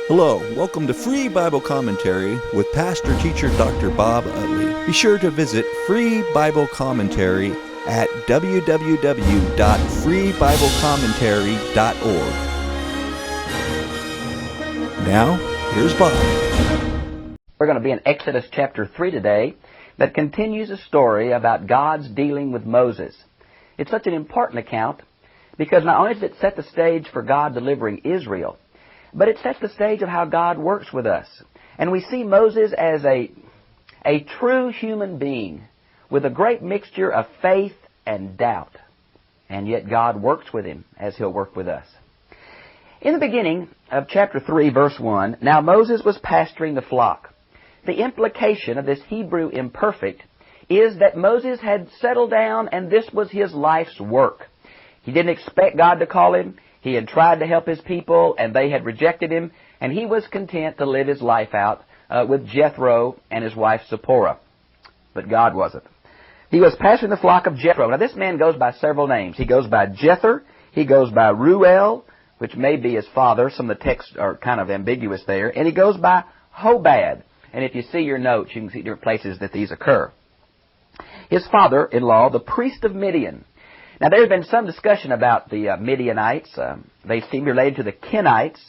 Hello, welcome to Free Bible Commentary with Pastor Teacher Dr. Bob Utley. Be sure to visit Free Bible Commentary at www.freebiblecommentary.org. Now, here's Bob. We're going to be in Exodus chapter 3 today that continues a story about God's dealing with Moses. It's such an important account because not only does it set the stage for God delivering Israel, but it sets the stage of how God works with us. And we see Moses as a true human being with a great mixture of faith and doubt. And yet God works with him as He'll work with us. In the beginning of chapter 3, verse 1, now Moses was pasturing the flock. The implication of this Hebrew imperfect is that Moses had settled down and this was his life's work. He didn't expect God to call him. He had tried to help his people, and they had rejected him, and he was content to live his life out with Jethro and his wife Zipporah. But God wasn't. He was pasturing the flock of Jethro. Now, this man goes by several names. He goes by Jether. He goes by Ruel, which may be his father. Some of the texts are kind of ambiguous there. And he goes by Hobad. And if you see your notes, you can see different places that these occur. His father-in-law, the priest of Midian. Now, there's been some discussion about the Midianites. They seem related to the Kenites.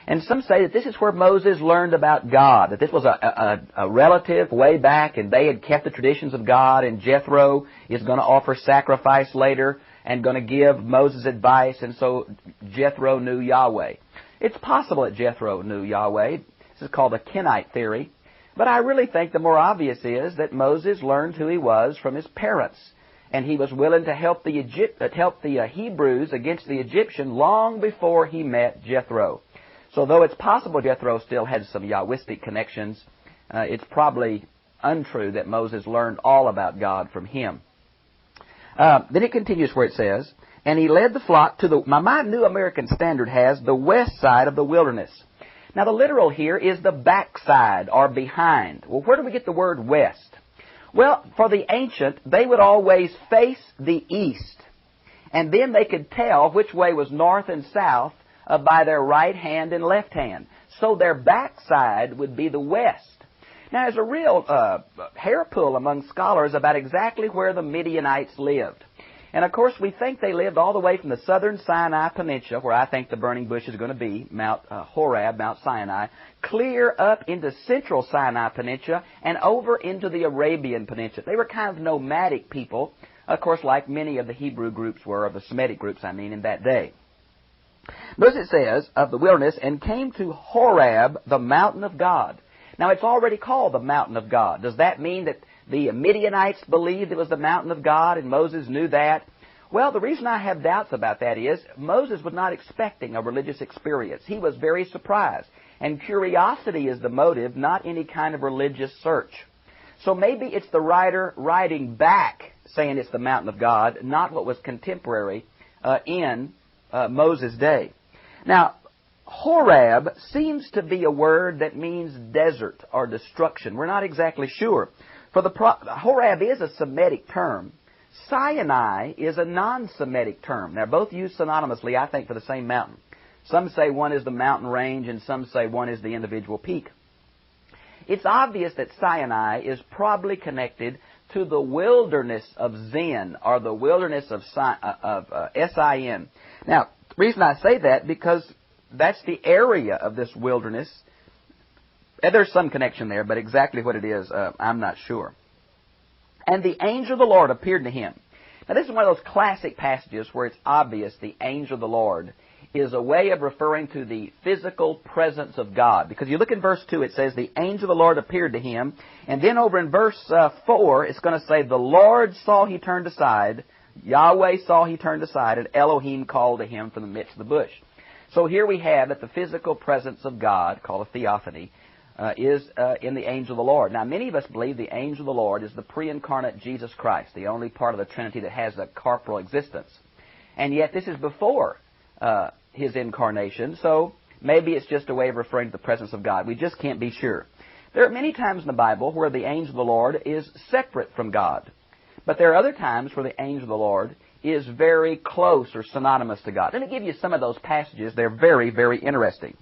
And some say that this is where Moses learned about God, that this was a relative way back, and they had kept the traditions of God, and Jethro is going to offer sacrifice later and going to give Moses advice, and so Jethro knew Yahweh. It's possible that Jethro knew Yahweh. This is called the Kenite theory. But I really think the more obvious is that Moses learned who he was from his parents. And he was willing to help the Hebrews against the Egyptian long before he met Jethro. So though it's possible Jethro still had some Yahwistic connections, it's probably untrue that Moses learned all about God from him. Then it continues where it says, and he led the flock to my New American Standard has the west side of the wilderness. Now the literal here is the backside or behind. Well, where do we get the word west? Well, for the ancient, they would always face the east. And then they could tell which way was north and south by their right hand and left hand. So their backside would be the west. Now, there's a real hair pull among scholars about exactly where the Midianites lived. And, of course, we think they lived all the way from the southern Sinai Peninsula, where I think the burning bush is going to be, Mount Horeb, Mount Sinai, clear up into central Sinai Peninsula and over into the Arabian Peninsula. They were kind of nomadic people, of course, like many of the Hebrew groups were, or the Semitic groups, in that day. Notice it says, of the wilderness, and came to Horeb, the mountain of God. Now, it's already called the mountain of God. Does that mean that the Midianites believed it was the mountain of God and Moses knew that? Well, the reason I have doubts about that is Moses was not expecting a religious experience. He was very surprised. And curiosity is the motive, not any kind of religious search. So maybe it's the writer writing back saying it's the mountain of God, not what was contemporary in Moses' day. Now, Horeb seems to be a word that means desert or destruction. We're not exactly sure. For Horeb is a Semitic term. Sinai is a non-Semitic term. They're both used synonymously, I think, for the same mountain. Some say one is the mountain range, and some say one is the individual peak. It's obvious that Sinai is probably connected to the wilderness of Zin, or the wilderness of Sin. Now, the reason I say that, because that's the area of this wilderness. And there's some connection there, but exactly what it is, I'm not sure. And the angel of the Lord appeared to him. Now, this is one of those classic passages where it's obvious the angel of the Lord is a way of referring to the physical presence of God. Because you look in verse 2, it says, the angel of the Lord appeared to him. And then over in verse 4, it's going to say, the Lord saw he turned aside, Yahweh saw he turned aside, and Elohim called to him from the midst of the bush. So here we have that the physical presence of God, called a theophany, is in the angel of the Lord. Now, many of us believe the angel of the Lord is the pre-incarnate Jesus Christ, the only part of the Trinity that has a corporal existence. And yet this is before his incarnation, so maybe it's just a way of referring to the presence of God. We just can't be sure. There are many times in the Bible where the angel of the Lord is separate from God. But there are other times where the angel of the Lord is very close or synonymous to God. Let me give you some of those passages. They're very, very interesting.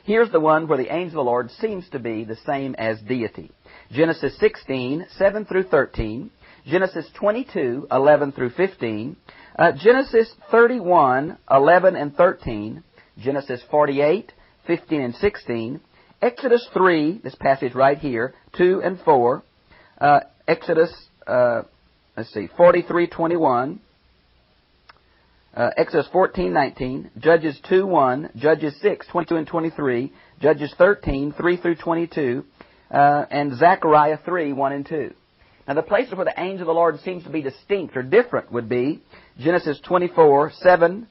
Here's the one where the angel of the Lord seems to be the same as deity. Genesis 16, 7 through 13. Genesis 22, 11 through 15. Genesis 31, 11 and 13. Genesis 48, 15 and 16. Exodus 3, this passage right here, 2 and 4. Exodus, 43, 21. Exodus 14, 19. Judges 2, 1. Judges 6, 22 and 23. Judges 13, 3 through 22. And Zechariah 3, 1 and 2. Now, the places where the angel of the Lord seems to be distinct or different would be Genesis 24, 7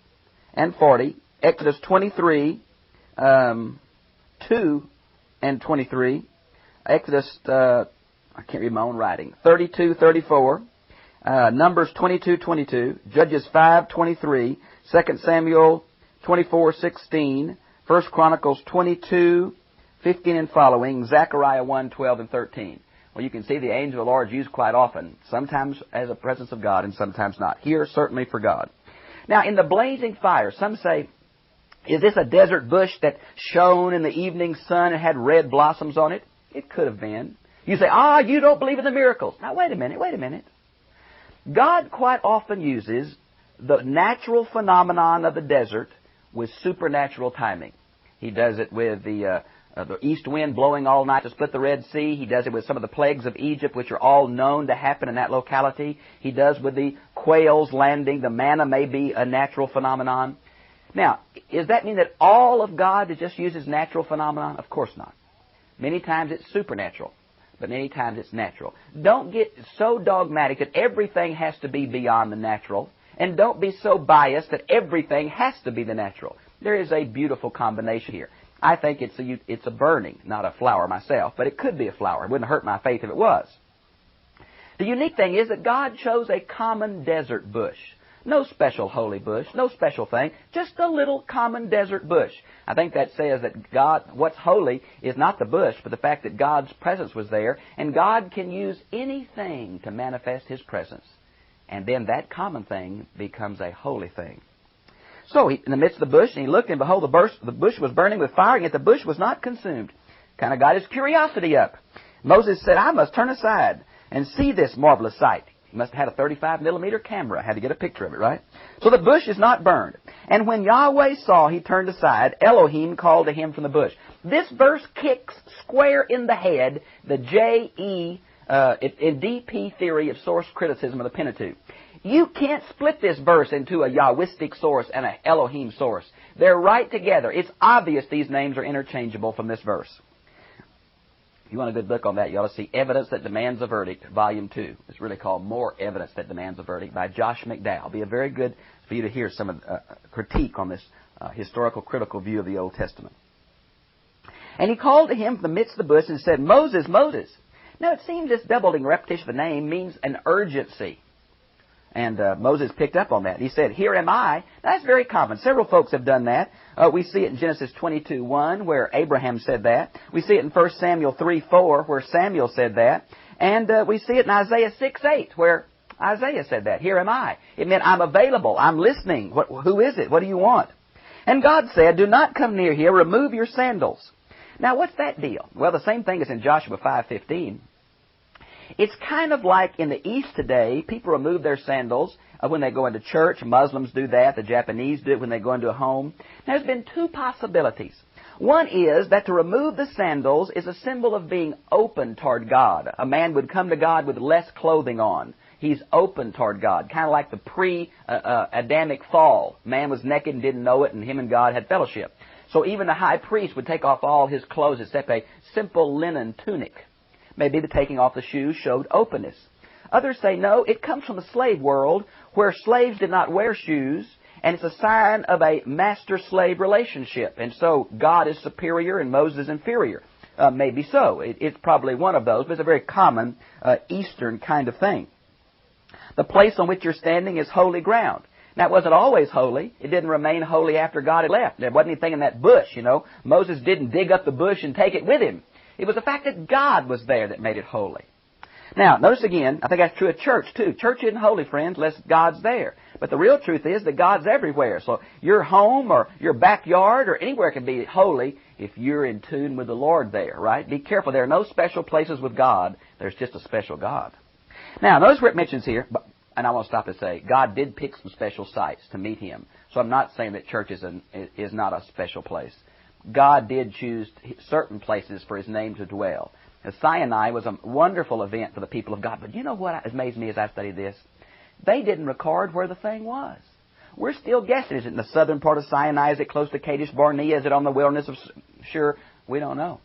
and 40. Exodus 23, 2 and 23. Exodus, I can't read my own writing, 32, 34. Numbers 22, 22. Judges 5, 23. 2 Samuel 24, 16. 1 Chronicles 22, 15 and following. Zechariah 1, 12 and 13. Well, you can see the angel of the Lord is used quite often, sometimes as a presence of God and sometimes not. Here, certainly for God. Now, in the blazing fire, some say, is this a desert bush that shone in the evening sun and had red blossoms on it? It could have been. You say, you don't believe in the miracles. Now, wait a minute. God quite often uses the natural phenomenon of the desert with supernatural timing. He does it with the east wind blowing all night to split the Red Sea. He does it with some of the plagues of Egypt, which are all known to happen in that locality. He does with the quails landing. The manna may be a natural phenomenon. Now, does that mean that all of God is just uses natural phenomenon? Of course not. Many times it's supernatural, but many times it's natural. Don't get so dogmatic that everything has to be beyond the natural, and don't be so biased that everything has to be the natural. There is a beautiful combination here. I think it's a burning, not a flower myself, but it could be a flower. It wouldn't hurt my faith if it was. The unique thing is that God chose a common desert bush. No special holy bush, no special thing, just a little common desert bush. I think that says that God, what's holy is not the bush, but the fact that God's presence was there, and God can use anything to manifest His presence. And then that common thing becomes a holy thing. So, in the midst of the bush, and he looked, and behold, the bush was burning with fire, and yet the bush was not consumed. Kind of got his curiosity up. Moses said, I must turn aside and see this marvelous sight. He must have had a 35-millimeter camera. Had to get a picture of it, right? So the bush is not burned. And when Yahweh saw he turned aside, Elohim called to him from the bush. This verse kicks square in the head the J.E. in D.P. theory of source criticism of the Pentateuch. You can't split this verse into a Yahwistic source and an Elohim source. They're right together. It's obvious these names are interchangeable from this verse. If you want a good book on that, you ought to see Evidence That Demands a Verdict, Volume 2. It's really called More Evidence That Demands a Verdict by Josh McDowell. It'll be a very good for you to hear some of critique on this historical critical view of the Old Testament. And he called to him from the midst of the bush and said, Moses, Moses. Now it seems this doubling repetition of the name means an urgency. And Moses picked up on that. He said, here am I. Now, that's very common. Several folks have done that. We see it in Genesis 22:1, where Abraham said that. We see it in 1 Samuel 3:4, where Samuel said that. And we see it in Isaiah 6:8, where Isaiah said that. Here am I. It meant I'm available. I'm listening. Who is it? What do you want? And God said, do not come near here. Remove your sandals. Now, what's that deal? Well, the same thing is in Joshua 5:15. It's kind of like in the East today, people remove their sandals when they go into church. Muslims do that. The Japanese do it when they go into a home. There's been two possibilities. One is that to remove the sandals is a symbol of being open toward God. A man would come to God with less clothing on. He's open toward God, kind of like the pre-Adamic fall. Man was naked and didn't know it, and him and God had fellowship. So even the high priest would take off all his clothes except a simple linen tunic. Maybe the taking off the shoes showed openness. Others say, no, it comes from the slave world where slaves did not wear shoes, and it's a sign of a master-slave relationship. And so God is superior and Moses is inferior. Maybe so. It's probably one of those, but it's a very common Eastern kind of thing. The place on which you're standing is holy ground. Now, it wasn't always holy. It didn't remain holy after God had left. There wasn't anything in that bush, you know. Moses didn't dig up the bush and take it with him. It was the fact that God was there that made it holy. Now, notice again, I think that's true of church, too. Church isn't holy, friends, unless God's there. But the real truth is that God's everywhere. So your home or your backyard or anywhere can be holy if you're in tune with the Lord there, right? Be careful. There are no special places with God. There's just a special God. Now, notice where it mentions here, and I want to stop to say, God did pick some special sites to meet Him. So I'm not saying that church is not a special place. God did choose certain places for His name to dwell. Now, Sinai was a wonderful event for the people of God. But you know what amazed me as I studied this? They didn't record where the thing was. We're still guessing. Is it in the southern part of Sinai? Is it close to Kadesh Barnea? Is it on the wilderness of Shur? We don't know.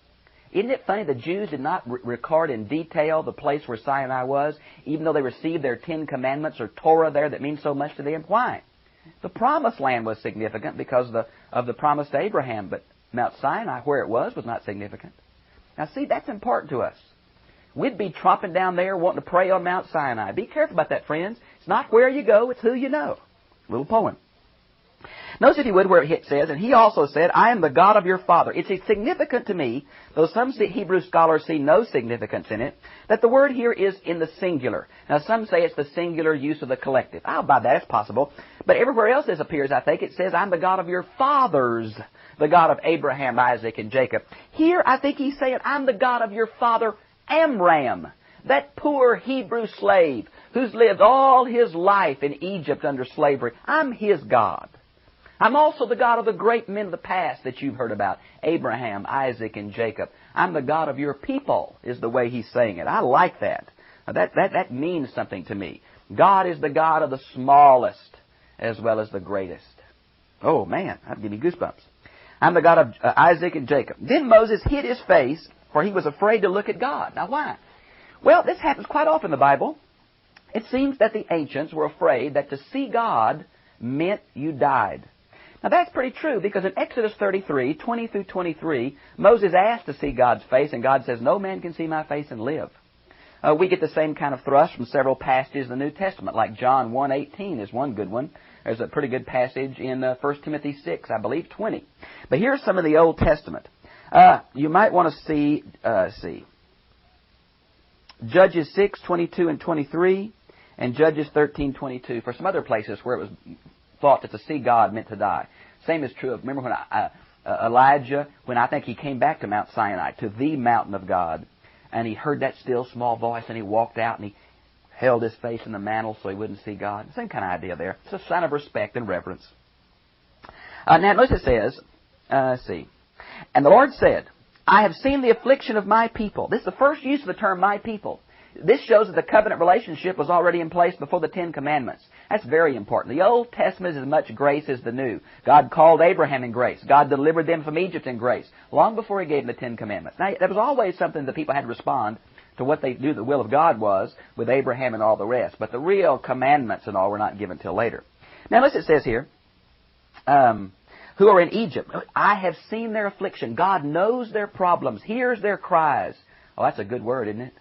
Isn't it funny the Jews did not record in detail the place where Sinai was, even though they received their 10 Commandments or Torah there that means so much to them? Why? The Promised Land was significant because of the promise to Abraham, but Mount Sinai, where it was not significant. Now, see, that's important to us. We'd be tromping down there wanting to pray on Mount Sinai. Be careful about that, friends. It's not where you go, it's who you know. Little poem. Notice, if you would, where it says, and He also said, I am the God of your father. It's significant to me, though some Hebrew scholars see no significance in it, that the word here is in the singular. Now, some say it's the singular use of the collective. I'll buy that. It's possible. But everywhere else this appears, I think, it says, I'm the God of your fathers, the God of Abraham, Isaac, and Jacob. Here, I think He's saying, I'm the God of your father, Amram, that poor Hebrew slave who's lived all his life in Egypt under slavery. I'm his God. I'm also the God of the great men of the past that you've heard about, Abraham, Isaac, and Jacob. I'm the God of your people, is the way He's saying it. I like that. Now, that means something to me. God is the God of the smallest as well as the greatest. Oh, man, that'd give me goosebumps. I'm the God of Isaac and Jacob. Then Moses hid his face, for he was afraid to look at God. Now, why? Well, this happens quite often in the Bible. It seems that the ancients were afraid that to see God meant you died. Now, that's pretty true, because in Exodus 33, 20 through 23, Moses asked to see God's face, and God says, no man can see my face and live. We get the same kind of thrust from several passages in the New Testament, like John 1:18 is one good one. There's a pretty good passage in 1 Timothy 6, I believe, 20. But here's some of the Old Testament. You might want to see, Judges 6, 22 and 23, and Judges 13, 22, for some other places where it was thought that to see God meant to die. Same is true of, remember when Elijah, when I think he came back to Mount Sinai, to the mountain of God, and he heard that still small voice, and he walked out and he held his face in the mantle so he wouldn't see God. Same kind of idea there. It's a sign of respect and reverence. Now notice it says, and the Lord said, I have seen the affliction of my people. This is the first use of the term my people. This shows that the covenant relationship was already in place before the 10 Commandments. That's very important. The Old Testament is as much grace as the New. God called Abraham in grace. God delivered them from Egypt in grace, long before He gave them the 10 Commandments. Now, there was always something that people had to respond to what they knew the will of God was with Abraham and all the rest. But the real commandments and all were not given till later. Now, notice it says here, who are in Egypt. I have seen their affliction. God knows their problems, hears their cries. Oh, that's a good word, isn't it?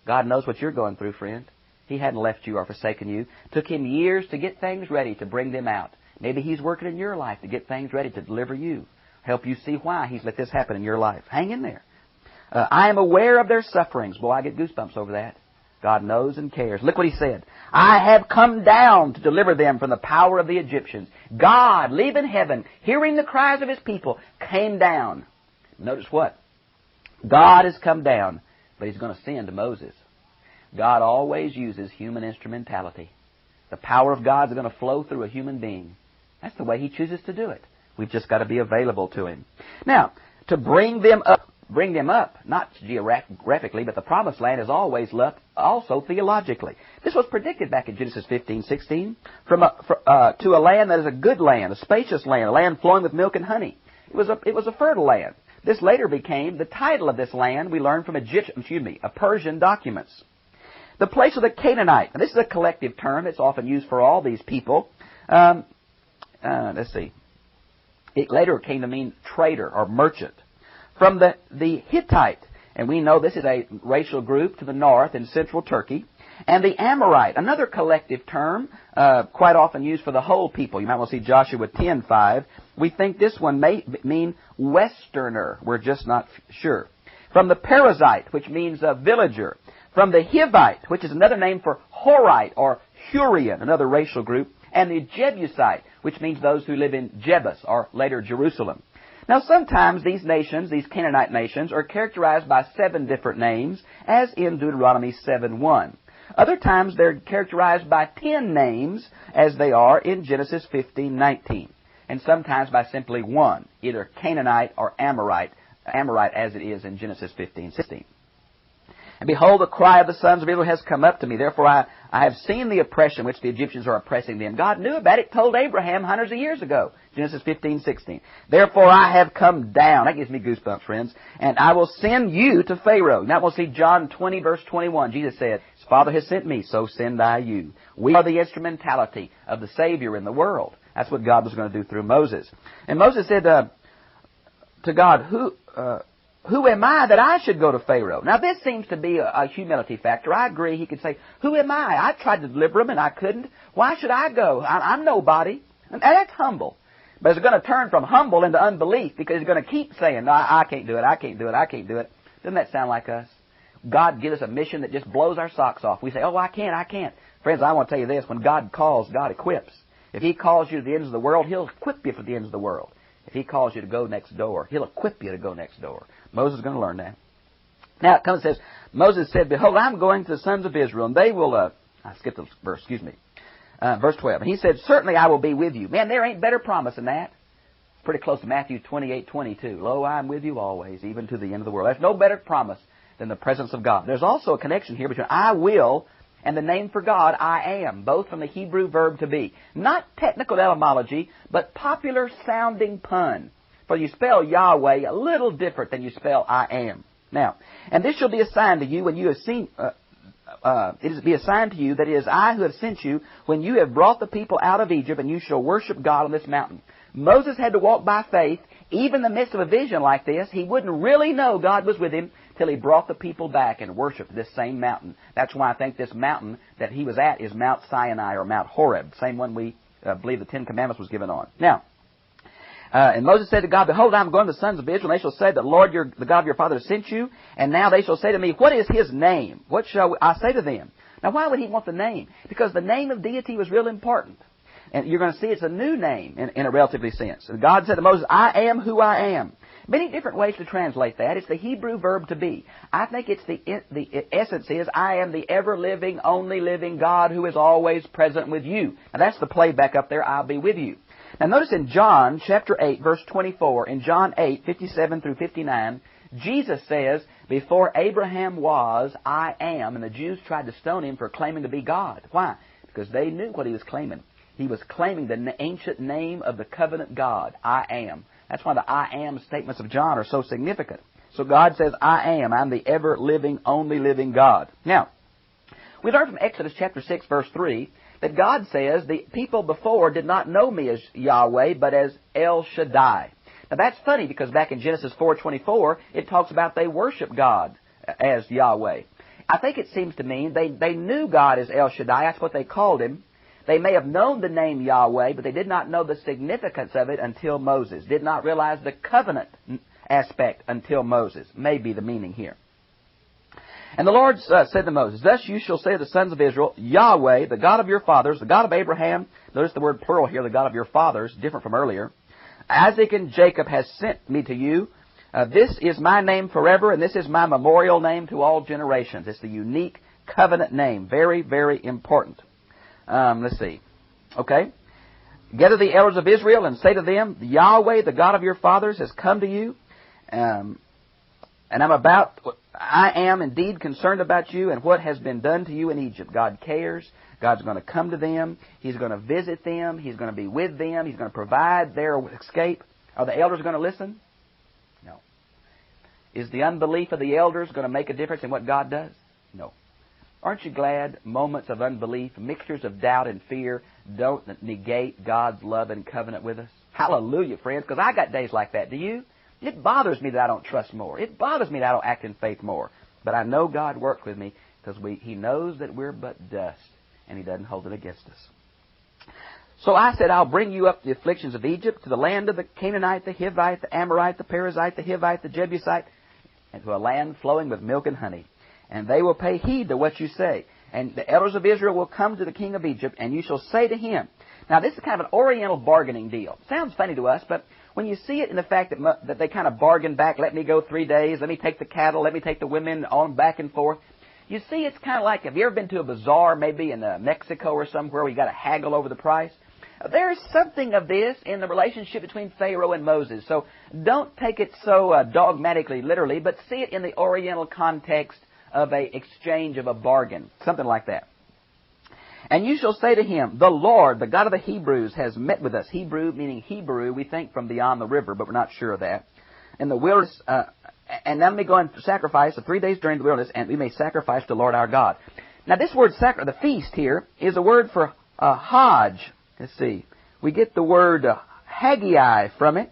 God knows what you're going through, friend. He hadn't left you or forsaken you. Took Him years to get things ready to bring them out. Maybe He's working in your life to get things ready to deliver you. Help you see why He's let this happen in your life. Hang in there. I am aware of their sufferings. Boy, I get goosebumps over that. God knows and cares. Look what He said. I have come down to deliver them from the power of the Egyptians. God, leaving heaven, hearing the cries of His people, came down. Notice what? God has come down, but He's going to send Moses. God always uses human instrumentality. The power of God is going to flow through a human being. That's the way He chooses to do it. We've just got to be available to Him. Now, to bring them up, not geographically, but the Promised Land is always left also theologically. This was predicted back in Genesis 15:16 to a land that is a good land, a spacious land, a land flowing with milk and honey. It was a fertile land. This later became the title of this land we learned from Persian documents. The place of the Canaanite. And this is a collective term. It's often used for all these people. Let's see. It later came to mean trader or merchant. From the Hittite, and we know this is a racial group to the north in central Turkey. And the Amorite, another collective term, quite often used for the whole people. You might want to see Joshua 10:5. We think this one may mean westerner. We're just not sure. From the Perizzite, which means a villager. From the Hivite, which is another name for Horite or Hurrian, another racial group. and the Jebusite, which means those who live in Jebus, or later Jerusalem. Now, sometimes these nations, these Canaanite nations, are characterized by 7 different names, as in Deuteronomy 7:1. Other times they're characterized by 10 names, as they are in Genesis 15:19. And sometimes by simply 1, either Canaanite or Amorite as it is in Genesis 15:16. And behold, the cry of the sons of Israel has come up to me. Therefore I have seen the oppression which the Egyptians are oppressing them. God knew about it, told Abraham hundreds of years ago. Genesis 15:16. Therefore I have come down. That gives me goosebumps, friends. And I will send you to Pharaoh. Now we'll see John 20, verse 21. Jesus said, His Father has sent me, so send I you. We are the instrumentality of the Savior in the world. That's what God was going to do through Moses. And Moses said to God, who am I that I should go to Pharaoh? Now, this seems to be a humility factor. I agree. He could say, who am I? I tried to deliver him and I couldn't. Why should I go? I'm nobody. And that's humble. But it's going to turn from humble into unbelief because he's going to keep saying, no, I can't do it, I can't do it, I can't do it. Doesn't that sound like us? God gives us a mission that just blows our socks off. We say, oh, I can't. Friends, I want to tell you this. When God calls, God equips. If He calls you to the ends of the world, He'll equip you for the ends of the world. If He calls you to go next door, He'll equip you to go next door. Moses is going to learn that. Now it comes and says, Moses said, behold, I'm going to the sons of Israel, and they will, I skipped the verse, verse 12. And he said, certainly I will be with you. Man, there ain't better promise than that. It's pretty close to Matthew 28:22. Lo, I am with you always, even to the end of the world. There's no better promise than the presence of God. There's also a connection here between I will and the name for God, I am, both from the Hebrew verb to be. Not technical etymology, but popular sounding pun. For you spell Yahweh a little different than you spell I am. Now, and this shall be a sign to you when you have seen, it is be a sign to you that it is I who have sent you when you have brought the people out of Egypt, and you shall worship God on this mountain. Moses had to walk by faith. Even in the midst of a vision like this, he wouldn't really know God was with him till he brought the people back and worshiped this same mountain. That's why I think this mountain that he was at is Mount Sinai or Mount Horeb, same one we believe the Ten Commandments was given on. Now, and Moses said to God, behold, I am going to the sons of Israel, and they shall say that the Lord, the God of your father, has sent you. And now they shall say to me, what is His name? What shall I say to them? Now, why would he want the name? Because the name of deity was real important. And you're going to see it's a new name in a relatively sense. And God said to Moses, I am who I am. Many different ways to translate that. It's the Hebrew verb to be. I think it's the essence is, I am the ever-living, only living God who is always present with you. Now that's the play back up there, I'll be with you. Now notice in John chapter 8, verse 24, in John 8, 57 through 59, Jesus says, before Abraham was, I am. And the Jews tried to stone him for claiming to be God. Why? Because they knew what he was claiming. He was claiming the ancient name of the covenant God, I am. That's why the I am statements of John are so significant. So God says, I am. I'm the ever-living, only living God. Now, we learn from Exodus chapter 6, verse 3, that God says the people before did not know me as Yahweh, but as El Shaddai. Now that's funny because back in Genesis 4:24, it talks about they worship God as Yahweh. I think it seems to mean they knew God as El Shaddai. That's what they called Him. They may have known the name Yahweh, but they did not know the significance of it until Moses. Did not realize the covenant aspect until Moses. May be the meaning here. And the Lord said to Moses, thus you shall say to the sons of Israel, Yahweh, the God of your fathers, the God of Abraham, notice the word plural here, the God of your fathers, different from earlier, Isaac and Jacob has sent me to you. This is my name forever, and this is my memorial name to all generations. It's the unique covenant name. Very, very important. Let's see. Okay. Gather the elders of Israel and say to them, Yahweh, the God of your fathers, has come to you. And I am indeed concerned about you and what has been done to you in Egypt. God cares. God's going to come to them. He's going to visit them. He's going to be with them. He's going to provide their escape. Are the elders going to listen? No. Is the unbelief of the elders going to make a difference in what God does? No. Aren't you glad moments of unbelief, mixtures of doubt and fear don't negate God's love and covenant with us? Hallelujah, friends, because I got days like that. Do you? It bothers me that I don't trust more. It bothers me that I don't act in faith more. But I know God works with me because He knows that we're but dust, and He doesn't hold it against us. So I said, I'll bring you up the afflictions of Egypt, to the land of the Canaanite, the Hivite, the Amorite, the Perizzite, the Hivite, the Jebusite, and to a land flowing with milk and honey. And they will pay heed to what you say. And the elders of Israel will come to the king of Egypt, and you shall say to him, Now, this is kind of an Oriental bargaining deal. Sounds funny to us, but when you see it in the fact that they kind of bargain back, let me go 3 days, let me take the cattle, let me take the women, on back and forth. You see, it's kind of like, have you ever been to a bazaar, maybe in Mexico or somewhere, where you got to haggle over the price? There's something of this in the relationship between Pharaoh and Moses. So don't take it so dogmatically, literally, but see it in the Oriental context of a exchange of a bargain, something like that. And you shall say to him, the Lord, the God of the Hebrews, has met with us. Hebrew meaning Hebrew, we think from beyond the river, but we're not sure of that. In the wilderness, and now let me go and sacrifice a 3 days journey to the wilderness, and we may sacrifice to the Lord our God. Now this word, the feast here, is a word for Hajj. Let's see. We get the word Haggai from it.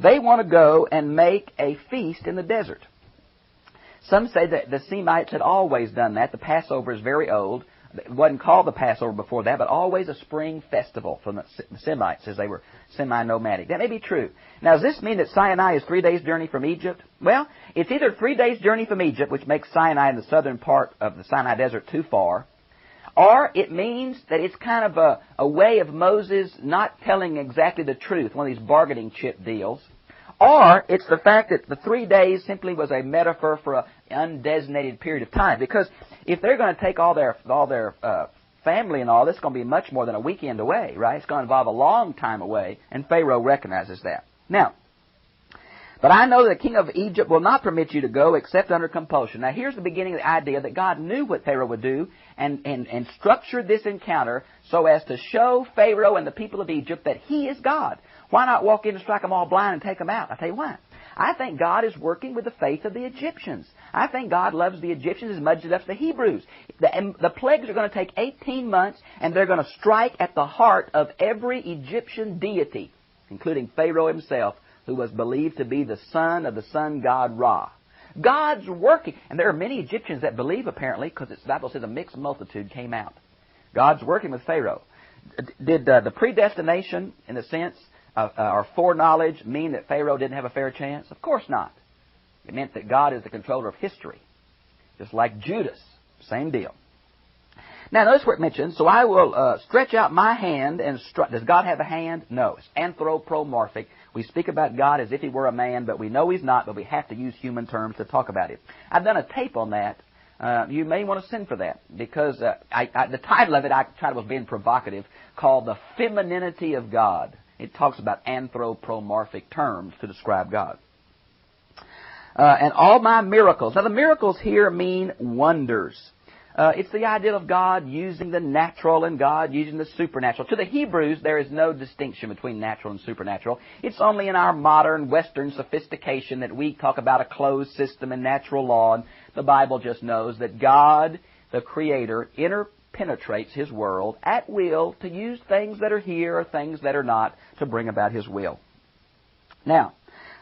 They want to go and make a feast in the desert. Some say that the Semites had always done that. The Passover is very old. It wasn't called the Passover before that, but always a spring festival for the Semites, as they were semi-nomadic. That may be true. Now, does this mean that Sinai is 3 days' journey from Egypt? Well, it's either 3 days' journey from Egypt, which makes Sinai in the southern part of the Sinai Desert too far, or it means that it's kind of a way of Moses not telling exactly the truth, one of these bargaining chip deals. Or it's the fact that the 3 days simply was a metaphor for an undesignated period of time. Because if they're going to take all their family and all, this is going to be much more than a weekend away, right? It's going to involve a long time away, and Pharaoh recognizes that. Now, but I know that the king of Egypt will not permit you to go except under compulsion. Now, here's the beginning of the idea that God knew what Pharaoh would do and structured this encounter so as to show Pharaoh and the people of Egypt that he is God. Why not walk in and strike them all blind and take them out? I'll tell you why. I think God is working with the faith of the Egyptians. I think God loves the Egyptians as much as he loves the Hebrews. The plagues are going to take 18 months, and they're going to strike at the heart of every Egyptian deity, including Pharaoh himself, who was believed to be the son of the sun god Ra. God's working. And there are many Egyptians that believe, apparently, because the Bible says a mixed multitude came out. God's working with Pharaoh. Did the predestination, in the sense, or foreknowledge, mean that Pharaoh didn't have a fair chance? Of course not. It meant that God is the controller of history. Just like Judas. Same deal. Now, notice where it mentions, so I will stretch out my hand and strike. Does God have a hand? No. It's anthropomorphic. We speak about God as if he were a man, but we know he's not, but we have to use human terms to talk about it. I've done a tape on that. You may want to send for that, because the title of it, I tried was being provocative, called The Femininity of God. It talks about anthropomorphic terms to describe God. And all my miracles. Now, the miracles here mean wonders. It's the idea of God using the natural and God using the supernatural. To the Hebrews, there is no distinction between natural and supernatural. It's only in our modern Western sophistication that we talk about a closed system and natural law. And the Bible just knows that God, the Creator, interpenetrates His world at will to use things that are here or things that are not to bring about His will. Now,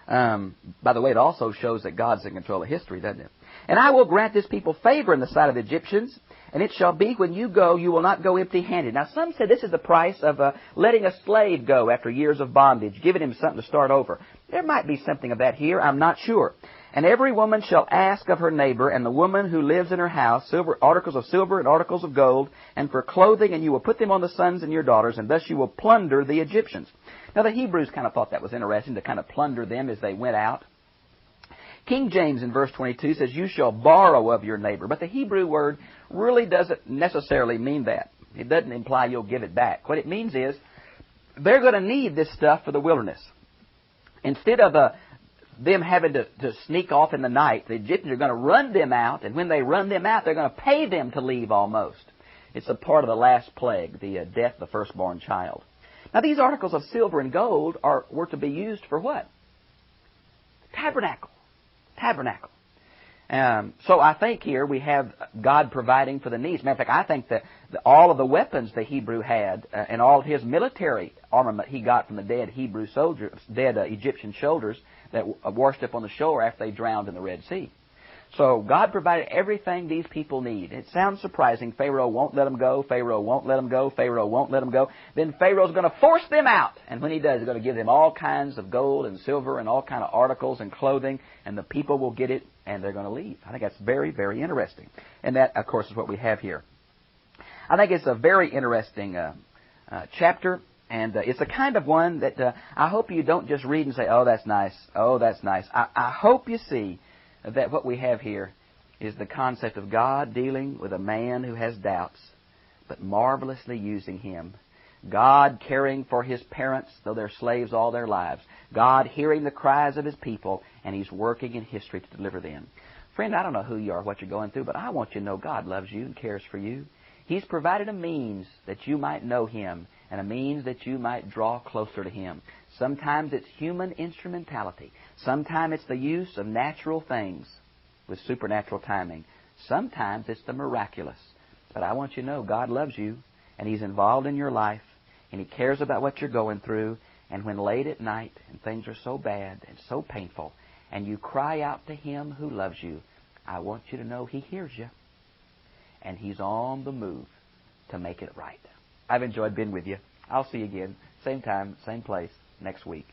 by the way, it also shows that God's in control of history, doesn't it? And I will grant this people favor in the sight of the Egyptians, and it shall be when you go, you will not go empty-handed. Now, some say this is the price of letting a slave go after years of bondage, giving him something to start over. There might be something of that here. I'm not sure. And every woman shall ask of her neighbor, and the woman who lives in her house, articles of silver and articles of gold, and for clothing, and you will put them on the sons and your daughters, and thus you will plunder the Egyptians. Now, the Hebrews kind of thought that was interesting, to kind of plunder them as they went out. King James in verse 22 says, you shall borrow of your neighbor. But the Hebrew word really doesn't necessarily mean that. It doesn't imply you'll give it back. What it means is they're going to need this stuff for the wilderness. Instead of them having to sneak off in the night, the Egyptians are going to run them out, and when they run them out, they're going to pay them to leave almost. It's a part of the last plague, the death of the firstborn child. Now, these articles of silver and gold were to be used for what? Tabernacle. So I think here we have God providing for the needs. Matter of fact, I think that all of the weapons the Hebrew had and all of his military armament he got from the dead Egyptian soldiers that washed up on the shore after they drowned in the Red Sea. So God provided everything these people need. It sounds surprising. Pharaoh won't let them go. Pharaoh won't let them go. Pharaoh won't let them go. Then Pharaoh's going to force them out. And when he does, he's going to give them all kinds of gold and silver and all kinds of articles and clothing. And the people will get it, and they're going to leave. I think that's very, very interesting. And that, of course, is what we have here. I think it's a very interesting chapter. And it's the kind of one that I hope you don't just read and say, oh, that's nice. Oh, that's nice. I hope you see that what we have here is the concept of God dealing with a man who has doubts, but marvelously using him. God caring for his parents, though they're slaves all their lives. God hearing the cries of his people, and he's working in history to deliver them. Friend, I don't know who you are, what you're going through, but I want you to know God loves you and cares for you. He's provided a means that you might know him and a means that you might draw closer to him. Sometimes it's human instrumentality. Sometimes it's the use of natural things with supernatural timing. Sometimes it's the miraculous. But I want you to know God loves you, and he's involved in your life, and he cares about what you're going through. And when late at night and things are so bad and so painful, and you cry out to him who loves you, I want you to know he hears you, and he's on the move to make it right. I've enjoyed being with you. I'll see you again, same time, same place, next week.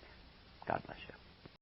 God bless you.